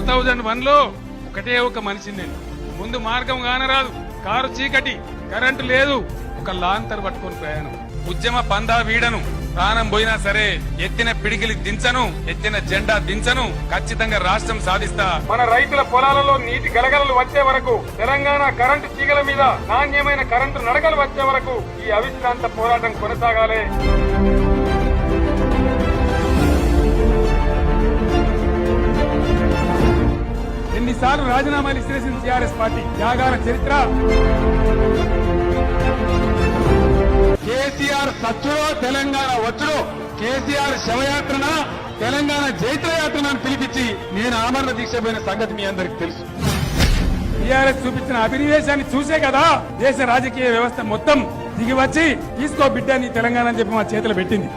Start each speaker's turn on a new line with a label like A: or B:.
A: 2001లో ఒకటే ఒక మనిషి నేను ముందు మార్గం కానరాదు, కారు చీకటి, కరెంటు లేదు, ఒక లాంతర్ పట్టుకొని ప్రయాణం. ఉద్యమ పందా వీడను, ప్రాణం పోయినా సరే ఎత్తిన పిడికిలి దించను, ఎత్తిన జెండా దించను, ఖచ్చితంగా రాష్ట్రం సాధిస్తా. మన రైతుల పొలాలలో నీటి గలగలలు వచ్చే వరకు, తెలంగాణ కరెంటు తీగల మీద నాణ్యమైన కరెంటు నడకలు వచ్చే వరకు ఈ అవిశ్రాంత పోరాటం కొనసాగాలి. ఎన్నిసార్లు రాజీనామాలు ఇచ్చేసింది టీఆర్ఎస్ పార్టీ, త్యాగాల చరిత్ర. కేసీఆర్ సచ్చుడో తెలంగాణ వచ్చుడో, కేసీఆర్ శవయాత్రన తెలంగాణ జైత్రయాత్రను పిలిపించి నేను ఆమరణ దీక్ష పోయిన సంగతి మీ అందరికి తెలుసు. టీఆర్ఎస్ చూపించిన అభినవేశాన్ని చూసే కదా దేశ రాజకీయ వ్యవస్థ మొత్తం దిగి వచ్చి తీసుకో బిడ్డ నీ తెలంగాణ అని చెప్పి మా చేతిలో పెట్టింది.